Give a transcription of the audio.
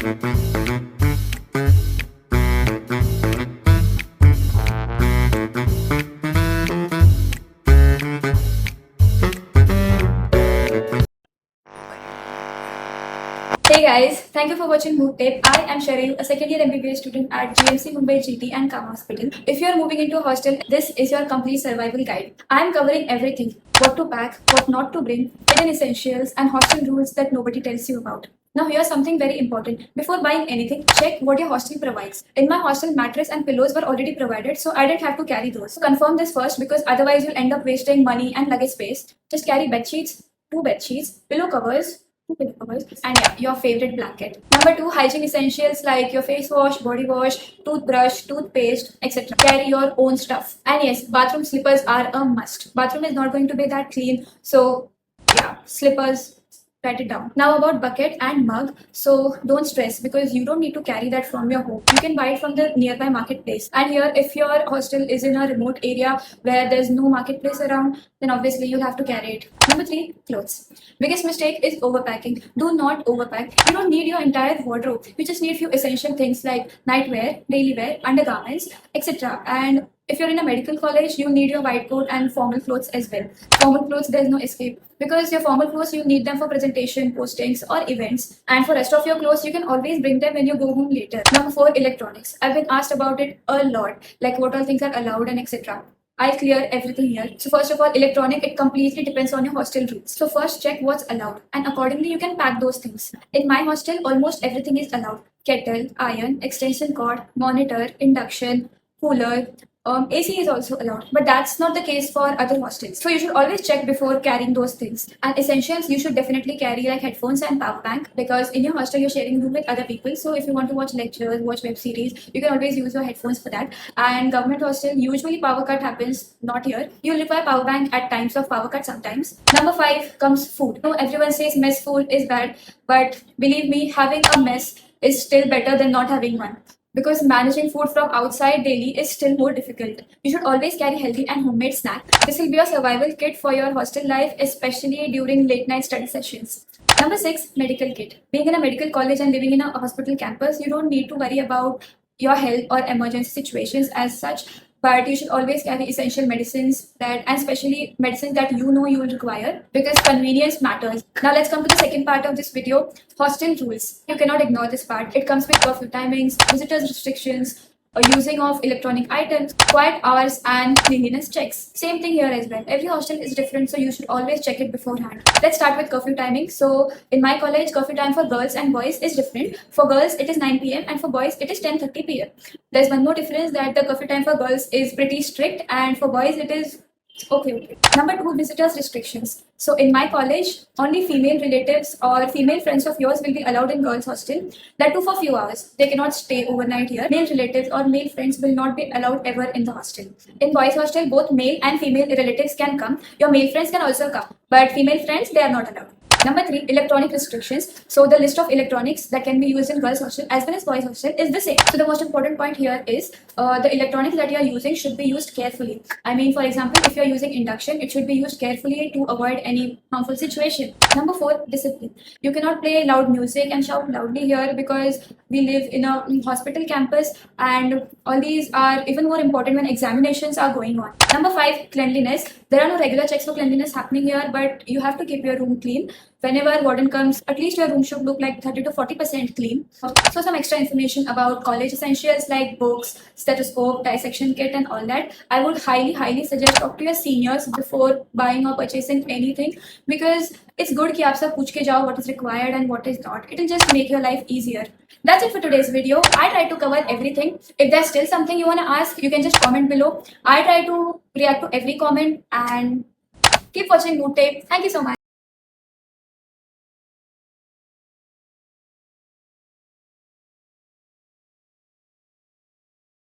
Hey guys, thank you for watching Mood Tape. I am Sharil, a second year MBBS student at GMC Mumbai GT and Kama Hospital. If you are moving into a hostel, this is your complete survival guide. I am covering everything: what to pack, what not to bring, hidden essentials, and hostel rules that nobody tells you about. Now here's something very important. Before buying anything, check what your hostel provides. In my hostel, mattress and pillows were already provided, so I didn't have to carry those. So confirm this first because otherwise you'll end up wasting money and luggage space. Just carry bed sheets, two bed sheets, pillow covers, and yeah, your favorite blanket. Number two, hygiene essentials like your face wash, body wash, toothbrush, toothpaste, etc. Carry your own stuff. And yes, bathroom slippers are a must. Bathroom is not going to be that clean, so yeah, slippers. Write it down. Now about bucket and mug. So don't stress because you don't need to carry that from your home. You can buy it from the nearby marketplace. And here, if your hostel is in a remote area where there's no marketplace around, then obviously you'll have to carry it. Number three, clothes. Biggest mistake is overpacking. Do not overpack. You don't need your entire wardrobe. You just need few essential things like nightwear, daily wear, undergarments, etc. And if you're in a medical college, you need your white coat and formal clothes as well. Formal clothes, there's no escape because your formal clothes, you need them for presentation, postings, or events. And for rest of your clothes, you can always bring them when you go home later. Number four, electronics. I've been asked about it a lot, like what all things are allowed and etc. I'll clear everything here. So first of all, electronic, it completely depends on your hostel rules. So first check what's allowed and accordingly you can pack those things. In my hostel, almost everything is allowed. Kettle, iron, extension cord, monitor, induction, cooler, AC is also allowed, but that's not the case for other hostels. So you should always check before carrying those things. And essentials, you should definitely carry like headphones and power bank because in your hostel you're sharing a room with other people. So if you want to watch lectures, watch web series, you can always use your headphones for that. And government hostel, usually power cut happens, not here. You'll require power bank at times of power cut sometimes. Number five comes food. Now everyone says mess food is bad, but believe me, having a mess is still better than not having one. Because managing food from outside daily is still more difficult. You should always carry healthy and homemade snacks. This will be your survival kit for your hostel life, especially during late night study sessions. Number six, medical kit. Being in a medical college and living in a hospital campus, you don't need to worry about your health or emergency situations as such. But you should always carry essential medicines and especially medicines that you know you will require because convenience matters. Now let's come to the second part of this video, hostel rules. You cannot ignore this part. It comes with curfew timings, visitors restrictions, using of electronic items, quiet hours, and cleanliness checks. Same thing here as well. Every hostel is different, so you should always check it beforehand. Let's start with curfew timing. So in my college, curfew time for girls and boys is different. For girls, it is 9 p.m. and for boys, it is 10:30 p.m. There's one more difference that the curfew time for girls is pretty strict and for boys, it is okay. Number two, visitors restrictions. So in my college, only female relatives or female friends of yours will be allowed in girls' hostel. That too for few hours. They cannot stay overnight here. Male relatives or male friends will not be allowed ever in the hostel. In boys' hostel, both male and female relatives can come. Your male friends can also come, but female friends, they are not allowed. Number three, electronic restrictions. So the list of electronics that can be used in girls' hostel as well as boys' hostel is the same. So the most important point here is the electronics that you are using should be used carefully. I mean, for example, if you are using induction, it should be used carefully to avoid any harmful situation. Number four, discipline. You cannot play loud music and shout loudly here because we live in a hospital campus and all these are even more important when examinations are going on. Number five, cleanliness. There are no regular checks for cleanliness happening here, but you have to keep your room clean. Whenever warden comes, at least your room should look like 30 to 40% clean. So some extra information about college essentials like books, stethoscope, dissection kit and all that. I would highly suggest talk to your seniors before buying or purchasing anything because it's good कि आप सब पूछ के जाओ what is required and what is not. It will just make your life easier. That's it for today's video. I tried to cover everything. If there's still something you want to ask, you can just comment below. I try to react to every comment and keep watching Mood Tape. Thank you so much.